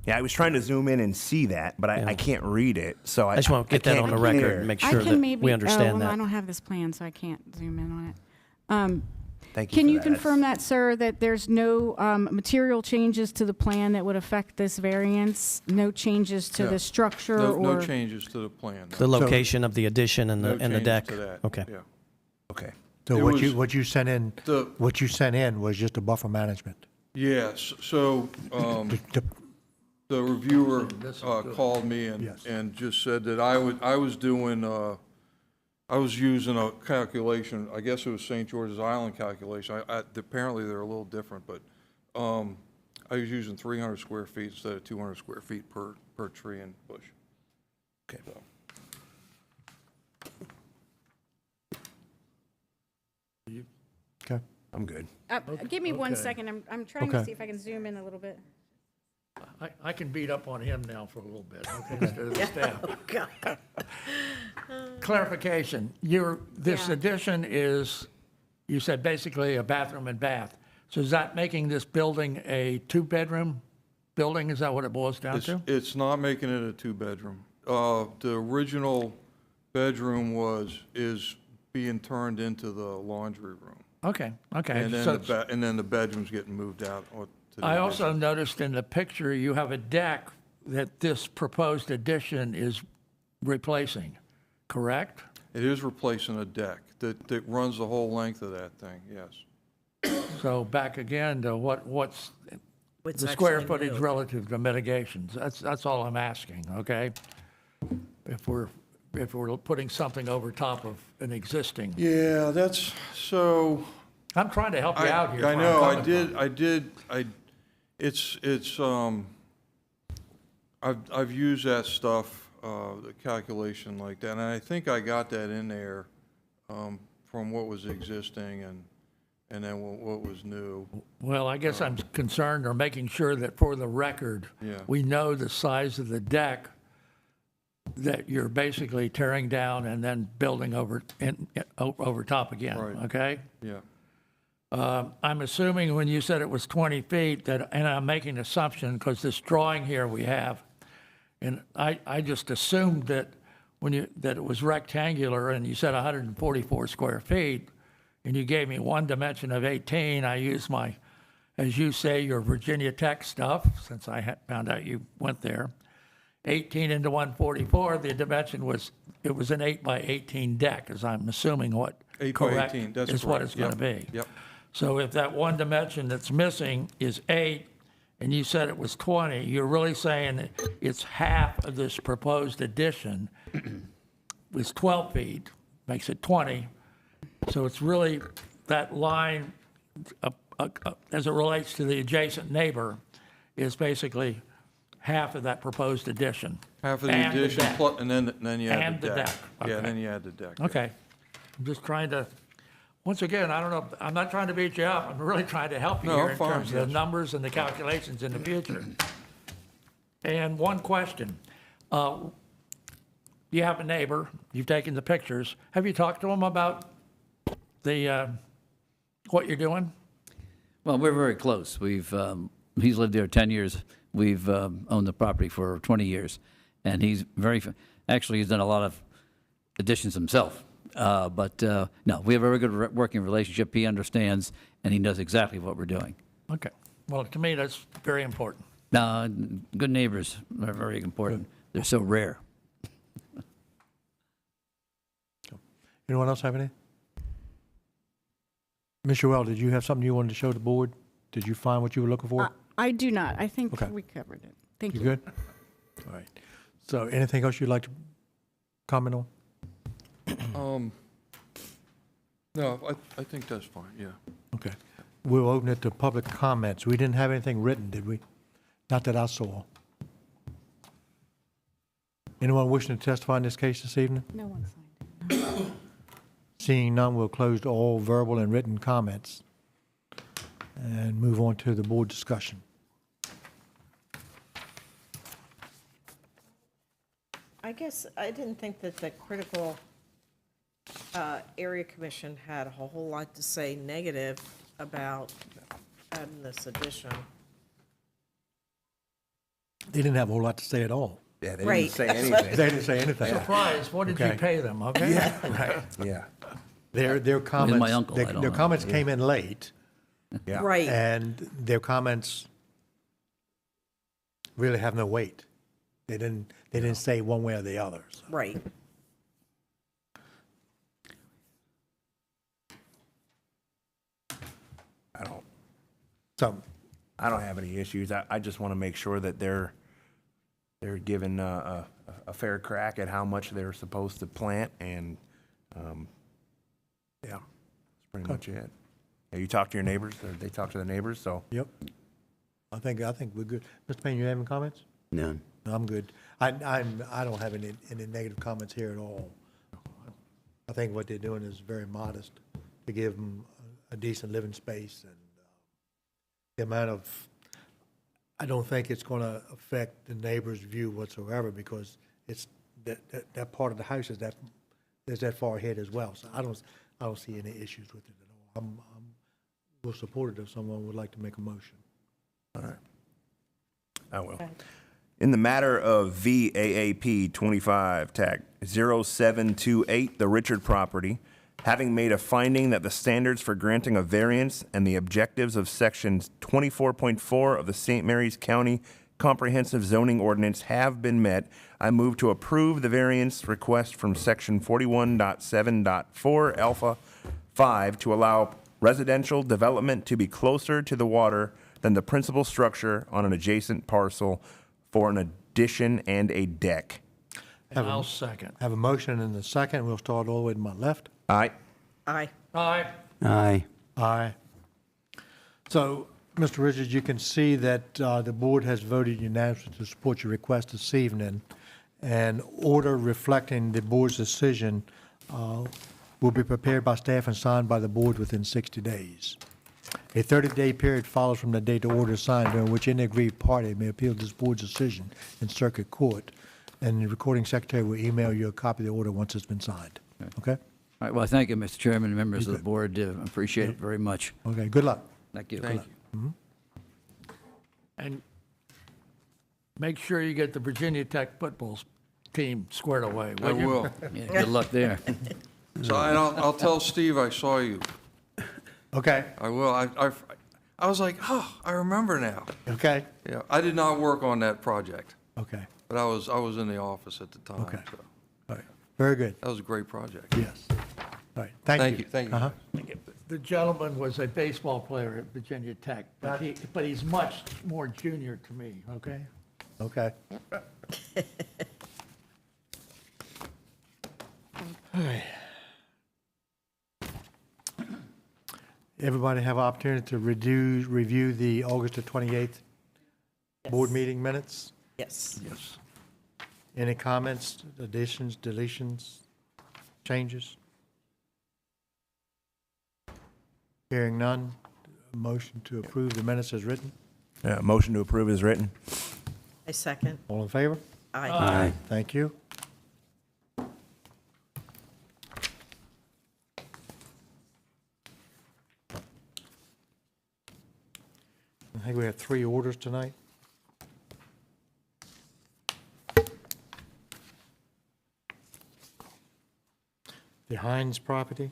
Speaker 3: Yeah, I was trying to zoom in and see that, but I can't read it. So
Speaker 11: I just want to get that
Speaker 3: can't
Speaker 11: on the
Speaker 3: hear.
Speaker 11: record and make
Speaker 6: I
Speaker 11: sure
Speaker 6: can
Speaker 11: that
Speaker 6: maybe,
Speaker 11: we understand
Speaker 6: well, I
Speaker 11: that.
Speaker 6: don't have this plan, so I can't zoom in on it.
Speaker 3: Thank you.
Speaker 6: Can
Speaker 3: for
Speaker 6: you
Speaker 3: that.
Speaker 6: confirm that, sir, that there's no material changes to the plan that would affect this variance? No changes to
Speaker 10: No.
Speaker 6: the structure
Speaker 10: No,
Speaker 6: or?
Speaker 10: no changes to the plan. no.
Speaker 11: The location of the addition and
Speaker 10: No
Speaker 11: the
Speaker 10: changes
Speaker 11: deck?
Speaker 10: to that,
Speaker 11: Okay.
Speaker 10: yeah.
Speaker 3: Okay.
Speaker 2: So
Speaker 10: It was-
Speaker 2: what you sent in,
Speaker 10: The-
Speaker 2: what you sent in was just a buffer management.
Speaker 10: Yes, so
Speaker 2: The-
Speaker 10: the reviewer called me
Speaker 2: Yes.
Speaker 10: and just said that I was doing, I was using a calculation, I guess it was St. George's Island calculation. Apparently, they're a little different, but I was using 300 square feet instead of 200 square feet per tree and bush.
Speaker 3: Okay.
Speaker 10: So,
Speaker 3: I'm good.
Speaker 6: Give me one
Speaker 5: Okay.
Speaker 6: second. I'm trying to
Speaker 2: Okay.
Speaker 6: see if I can zoom in a little bit.
Speaker 5: I can beat up on him now for a little bit, okay, instead of the staff. Clarification, this
Speaker 6: Yeah.
Speaker 5: addition is, you said basically a bathroom and bath. So is that making this building a two-bedroom building? Is that what it boils down to?
Speaker 10: It's not making it a two-bedroom. The original bedroom is being turned into the laundry room.
Speaker 5: Okay, okay.
Speaker 10: And then
Speaker 5: So
Speaker 10: and then the bedroom's getting moved out. To the
Speaker 5: I also
Speaker 10: addition.
Speaker 5: noticed in the picture, you have a deck that this proposed addition is replacing, correct?
Speaker 10: It is replacing a deck that runs the whole length of that thing, yes.
Speaker 5: So back again to what's
Speaker 4: What's
Speaker 5: the square
Speaker 4: actually
Speaker 5: footage
Speaker 4: new.
Speaker 5: relative to mitigations? That's all I'm asking, okay? If we're putting something over top of an existing.
Speaker 10: Yeah, that's, so.
Speaker 5: I'm trying to help you out here.
Speaker 10: I
Speaker 5: where I'm
Speaker 10: know,
Speaker 5: coming from.
Speaker 10: it's, I've used that stuff, the calculation like that, and I think I got that in there, from what was existing and then what was new.
Speaker 5: Well, I guess I'm concerned or making sure that for the record,
Speaker 10: Yeah.
Speaker 5: we know the size of the deck that you're basically tearing down and then building over top again,
Speaker 10: Right.
Speaker 5: okay?
Speaker 10: Yeah,
Speaker 5: I'm assuming when you said it was 20 feet, that, and I'm making an assumption because this drawing here we have, and I just assumed that that it was rectangular and you said 144 square feet, and you gave me one dimension of 18, I used my, as you say, your Virginia Tech stuff, since I found out you went there. 18 into 144, the dimension was, it was an 8 by 18 deck, as I'm assuming what
Speaker 10: 8 by
Speaker 5: correct
Speaker 10: 18, that's
Speaker 5: is what
Speaker 10: correct.
Speaker 5: it's going to
Speaker 10: Yep.
Speaker 5: be.
Speaker 10: Yep.
Speaker 5: So if that one dimension that's missing is 8, and you said it was 20, you're really saying that it's half of this proposed addition was 12 feet, makes it 20. So it's really that line, as it relates to the adjacent neighbor, is basically half of that proposed addition.
Speaker 10: half of the
Speaker 5: And
Speaker 10: addition,
Speaker 5: deck.
Speaker 10: and then you add
Speaker 5: And
Speaker 10: the
Speaker 5: the
Speaker 10: deck.
Speaker 5: deck,
Speaker 10: Yeah,
Speaker 5: okay.
Speaker 10: then you add the deck.
Speaker 5: Okay. I'm just trying to, once again, I don't know, I'm not trying to beat you up. I'm really trying to help you
Speaker 10: No,
Speaker 5: here in
Speaker 10: fine,
Speaker 5: terms of the
Speaker 10: yes.
Speaker 5: numbers and the calculations in the future. And one question. You have a neighbor, you've taken the pictures. Have you talked to him about what you're doing?
Speaker 9: Well, we're very close. He's lived there 10 years. We've owned the property for 20 years. And he's actually, he's done a lot of additions himself. But no, we have a very good working relationship. He understands, and he knows exactly what we're doing.
Speaker 5: Okay. Well, to me, that's very important.
Speaker 9: Good neighbors are very important. They're so rare.
Speaker 2: Anyone else have any? Ms. Joelle, did you have something you wanted to show the board? Did you find what you were looking for?
Speaker 6: I do not. I think
Speaker 2: Okay.
Speaker 6: we covered it. Thank
Speaker 2: You
Speaker 6: you.
Speaker 2: good? All right. So anything else you'd like to comment on?
Speaker 10: No, I think that's fine, yeah.
Speaker 2: Okay. We'll open it to public comments. We didn't have anything written, did we? Not that I saw. Anyone wishing to testify in this case this evening?
Speaker 6: No one signed.
Speaker 2: Seeing none, we'll close all verbal and written comments and move on to the board discussion.
Speaker 4: I guess I didn't think that the critical area commission had a whole lot to say negative about adding this addition.
Speaker 2: They didn't have a whole lot to say at all.
Speaker 3: Yeah, they
Speaker 4: Right.
Speaker 3: didn't say
Speaker 2: They
Speaker 3: anything.
Speaker 2: didn't say anything.
Speaker 5: Surprise, what did you
Speaker 2: Okay.
Speaker 5: pay them, okay?
Speaker 3: Yeah,
Speaker 2: Their comments,
Speaker 9: my uncle, I don't
Speaker 2: their
Speaker 9: know.
Speaker 2: comments came in late,
Speaker 3: yeah.
Speaker 4: Right.
Speaker 2: and their comments really have no weight. They didn't say one way or the other. So.
Speaker 4: Right.
Speaker 2: So,
Speaker 3: I don't have any issues. I just want to make sure that they're given a fair crack at how much they're supposed to plant, and yeah, that's pretty much it. Yeah, you talk to your neighbors, or they talk to the neighbors, so.
Speaker 2: yep. I think we're good. Mr. Payne, you have any comments?
Speaker 8: None.
Speaker 2: No, I'm good. I don't have any negative comments here at all. I think what they're doing is very modest to give them a decent living space, and the amount of, I don't think it's going to affect the neighbor's view whatsoever, because it's, that part of the house is that far ahead as well. So I don't see any issues with it at all. We'll support it if someone would like to make a motion.
Speaker 3: I will. In the matter of VAAP 25 TAC 0728, the Richard property, having made a finding that the standards for granting a variance and the objectives of Section 24.4 of the St. Mary's County Comprehensive Zoning Ordinance have been met, I move to approve the variance request from Section 41.7.4 Alpha 5 to allow residential development to be closer to the water than the principal structure on an adjacent parcel for an addition and a deck.
Speaker 5: And I'll second.
Speaker 2: Have a motion and a second. We'll start all the way to my left.
Speaker 3: Aye.
Speaker 4: Aye.
Speaker 5: Aye.
Speaker 8: Aye.
Speaker 2: Aye. So, Mr. Richards, you can see that the board has voted unanimously to support your request this evening. An order reflecting the board's decision will be prepared by staff and signed by the board within 60 days. A 30-day period follows from the date the order is signed, during which any aggrieved party may appeal this board's decision in circuit court, and the recording secretary will email you a copy of the order once it's been signed. Okay?
Speaker 9: All right, well, thank you, Mr. Chairman, and members of the board. Appreciate it very much.
Speaker 2: Okay, good luck.
Speaker 9: Thank you.
Speaker 10: Thank you.
Speaker 5: And make sure you get the Virginia Tech football team squared away,
Speaker 10: I
Speaker 5: will you?
Speaker 10: will.
Speaker 9: Yeah, good luck there.
Speaker 10: So, and I'll tell Steve I saw you.
Speaker 2: Okay,
Speaker 10: I will. I was like, oh, I remember now.
Speaker 2: okay,
Speaker 10: Yeah, I did not work on that project,
Speaker 2: okay,
Speaker 10: but I was in the office at the time.
Speaker 2: Okay.
Speaker 10: So
Speaker 2: all right, very good,
Speaker 10: that was a great project.
Speaker 2: yes. All right, thank you.
Speaker 10: Thank you.
Speaker 2: Uh-huh.
Speaker 5: The gentleman was a baseball player at Virginia Tech, but he's much more junior to me, okay?
Speaker 2: Okay. All right. Everybody have opportunity to review the August the 28th board meeting minutes?
Speaker 4: Yes.
Speaker 5: Yes.
Speaker 2: Any comments, additions, deletions, changes? Hearing none, motion to approve the minutes as written.
Speaker 3: Yeah, motion to approve is written.
Speaker 4: I second.
Speaker 2: All in favor?
Speaker 4: Aye.
Speaker 2: Thank you. I think we have 3 orders tonight. The Hines property.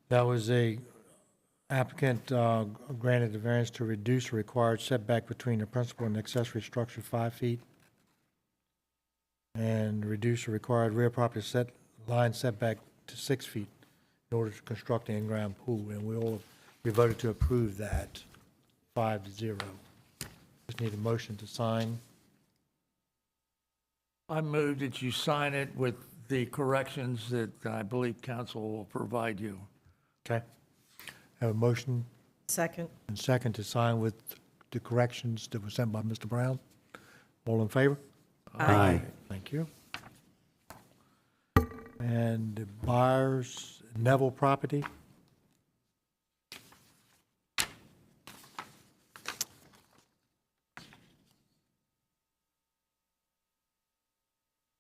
Speaker 2: That was a applicant granted the variance to reduce the required setback between the principal and accessory structure 5 feet, and reduce the required rear property line setback to 6 feet in order to construct an in-ground pool, and we voted to approve that 5-0. Just need a motion to sign.
Speaker 5: I move that you sign it with the corrections that I believe council will provide you.
Speaker 2: Okay. Have a motion
Speaker 4: Second.
Speaker 2: and second to sign with the corrections that were sent by Mr. Brown. All in favor?
Speaker 8: Aye.
Speaker 2: Thank you. And the Byers Neville property.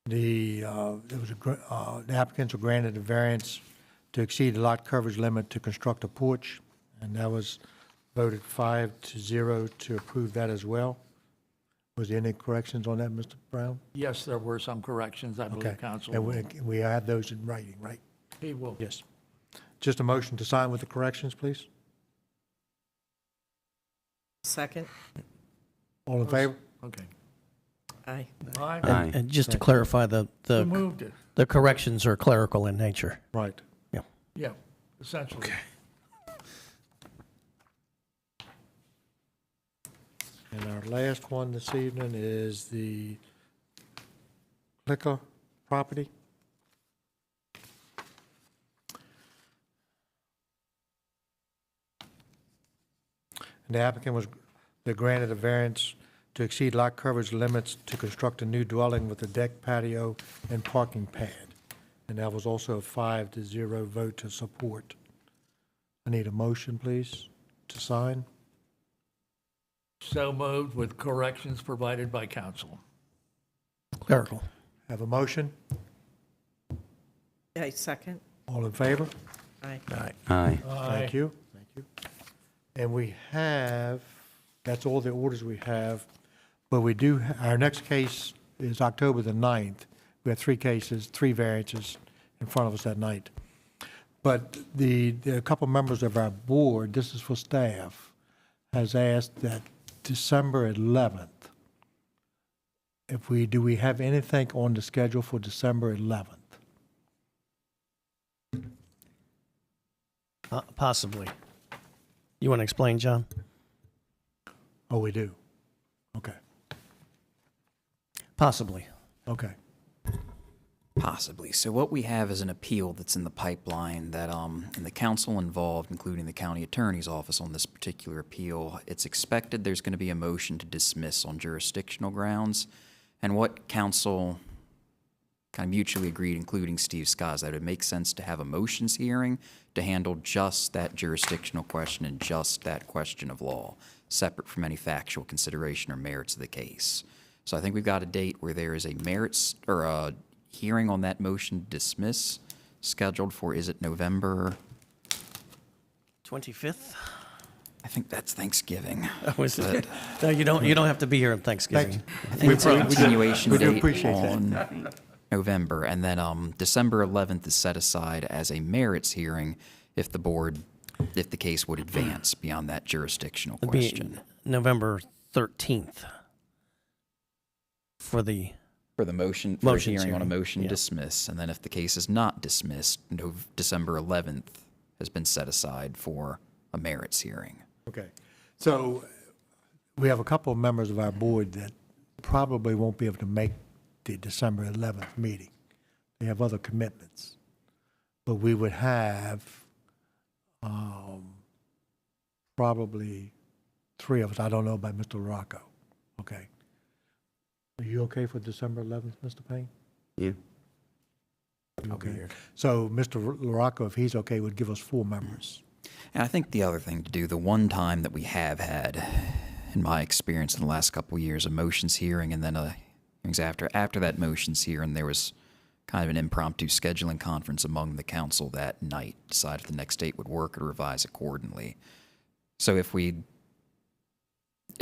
Speaker 2: The applicants were granted a variance to exceed the lot coverage limit to construct a porch, and that was voted 5-0 to approve that as well. Was there any corrections on that, Mr. Brown?
Speaker 5: Yes, there were some corrections, I
Speaker 2: Okay.
Speaker 5: believe council
Speaker 2: And
Speaker 5: will.
Speaker 2: we have those in writing, right?
Speaker 5: He will.
Speaker 2: Yes. Just a motion to sign with the corrections, please.
Speaker 4: Second.
Speaker 2: All in favor?
Speaker 5: Okay.
Speaker 4: Aye.
Speaker 5: Aye.
Speaker 8: Aye.
Speaker 11: And just to clarify,
Speaker 5: Who moved it?
Speaker 11: the corrections are clerical in nature.
Speaker 2: Right.
Speaker 5: Yeah, essentially.
Speaker 2: And our last one this evening is the liquor property. and the applicant was granted a variance to exceed lot coverage limits to construct a new dwelling with a deck, patio, and parking pad. And that was also a 5-0 vote to support. I need a motion, please, to sign.
Speaker 5: So moved with corrections provided by council.
Speaker 11: Clerical.
Speaker 2: Have a motion?
Speaker 4: I second.
Speaker 2: All in favor?
Speaker 4: Aye.
Speaker 8: Aye.
Speaker 2: Thank you. Thank you. And we have, that's all the orders we have, but we do, our next case is October the 9th. We have 3 cases, 3 variances in front of us that night. But a couple members of our board, this is for staff, has asked that December 11th, do we have anything on the schedule for December 11th?
Speaker 11: Possibly. You want to explain, John?
Speaker 2: Oh, we do? Okay,
Speaker 11: Possibly.
Speaker 2: okay.
Speaker 7: Possibly. So what we have is an appeal that's in the pipeline that, and the council involved, including the county attorney's office on this particular appeal, it's expected there's going to be a motion to dismiss on jurisdictional grounds. And what council kind of mutually agreed, including Steve Scott, is that it would make sense to have a motions hearing to handle just that jurisdictional question and just that question of law, separate from any factual consideration or merits of the case. So I think we've got a date where there is a merits or a hearing on that motion to dismiss scheduled for, is it November?
Speaker 11: 25th?
Speaker 7: I think that's Thanksgiving.
Speaker 11: Was it? No, you don't have to be here on Thanksgiving.
Speaker 7: I think it's a continuation
Speaker 2: we do
Speaker 7: date
Speaker 2: appreciate that.
Speaker 7: on November. And then December 11th is set aside as a merits hearing if the case would advance beyond that jurisdictional
Speaker 11: It'd be
Speaker 7: question.
Speaker 11: November 13th for the
Speaker 7: For the motion, for a
Speaker 11: Motions
Speaker 7: hearing on a
Speaker 11: hearing,
Speaker 7: motion to
Speaker 11: yeah.
Speaker 7: dismiss. And then if the case is not dismissed, December 11th has been set aside for a merits hearing.
Speaker 2: Okay, so we have a couple of members of our board that probably won't be able to make the December 11th meeting. They have other commitments. But we would have probably 3 of us. I don't know about Mr. Rocco. Okay. Are you okay for December 11th, Mr. Payne?
Speaker 8: Yeah.
Speaker 2: Okay. So Mr. Rocco, if he's okay, would give us 4 members.
Speaker 7: And I think the other thing to do, the one time that we have had, in my experience in the last couple of years, a motions hearing and then hearings after that motions hearing, there was kind of an impromptu scheduling conference among the council that night, decided the next date would work or revise accordingly. So if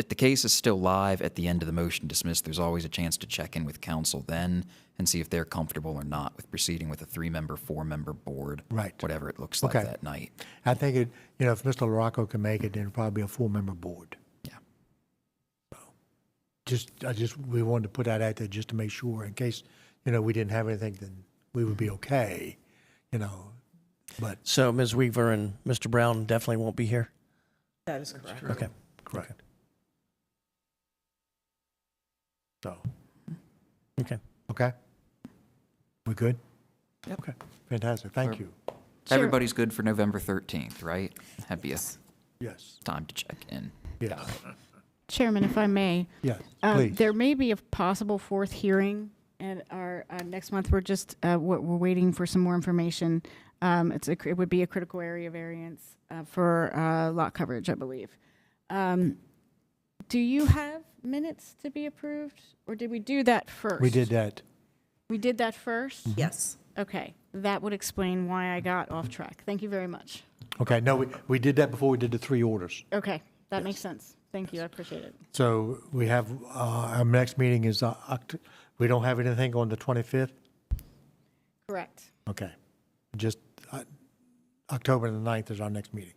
Speaker 7: the case is still live at the end of the motion dismissed, there's always a chance to check in with council then and see if they're comfortable or not with proceeding with a 3-member, 4-member board,
Speaker 2: Right.
Speaker 7: whatever it looks like
Speaker 2: Okay.
Speaker 7: that night.
Speaker 2: I think if Mr. Rocco can make it, then it'll probably be a 4-member board.
Speaker 7: Yeah.
Speaker 2: We wanted to put that out there just to make sure in case, we didn't have anything, then we would be okay, but.
Speaker 11: So Ms. Weaver and Mr. Brown definitely won't be here?
Speaker 4: That is correct.
Speaker 11: Okay.
Speaker 2: Correct. So,
Speaker 11: Okay.
Speaker 2: okay? We good?
Speaker 4: Yep.
Speaker 2: Okay, fantastic, thank you.
Speaker 6: Sure.
Speaker 7: Everybody's good for November 13th, right? That'd be a
Speaker 2: Yes,
Speaker 7: time to check in.
Speaker 2: yes,
Speaker 6: Chairman, if I may,
Speaker 2: yes, please.
Speaker 6: there may be a possible 4th hearing at our next month. We're just we're waiting for some more information. It would be a critical area variance for lot coverage, I believe. Do you have minutes to be approved, or did we do that first?
Speaker 2: We did that.
Speaker 6: We did that first?
Speaker 4: Yes.
Speaker 6: Okay, that would explain why I got off track. Thank you very much.
Speaker 2: Okay, no, we did that before we did the 3 orders.
Speaker 6: Okay, that makes sense. Thank you, I appreciate it.
Speaker 2: So we have, our next meeting is, we don't have anything on the 25th?
Speaker 6: Correct.
Speaker 2: Okay, just October the 9th is our next meeting.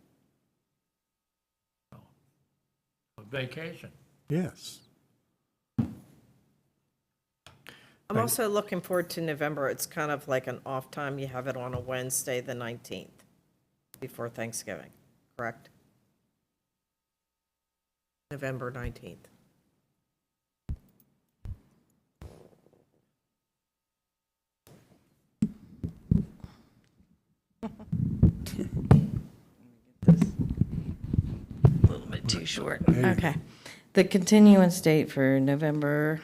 Speaker 5: Vacation.
Speaker 2: Yes.
Speaker 4: I'm also looking forward to November. It's kind of like an off time. You have it on a Wednesday, the 19th, before Thanksgiving, correct? November 19th. A little bit
Speaker 12: Too short. Okay. The continuance date for November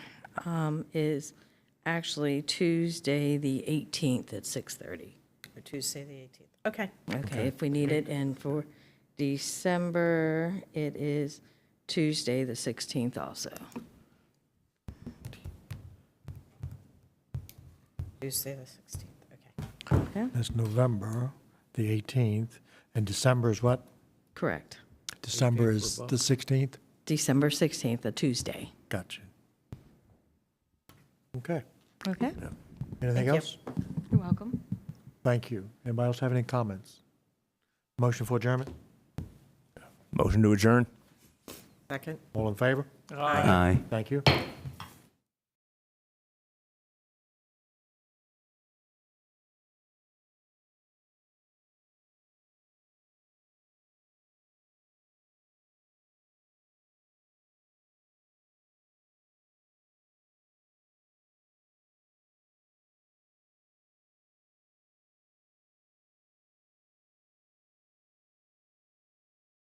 Speaker 12: is actually Tuesday, the 18th at 6:30.
Speaker 4: Or Tuesday, the 18th. Okay.
Speaker 12: Okay, if we need it. And for December, it is Tuesday, the 16th also.
Speaker 4: Tuesday, the 16th. Okay.
Speaker 12: Okay,
Speaker 2: That's November, the 18th, and December is what?
Speaker 12: correct.
Speaker 2: December is the 16th?
Speaker 12: December 16th, a Tuesday.
Speaker 2: Gotcha. Okay.
Speaker 12: Okay?
Speaker 2: Anything
Speaker 4: you.
Speaker 2: else?
Speaker 6: You're welcome.
Speaker 2: Thank you. Anybody else have any comments? Motion for adjournment?
Speaker 3: Motion to adjourn?
Speaker 4: Second.
Speaker 2: All in favor?
Speaker 8: Aye.
Speaker 2: Thank you.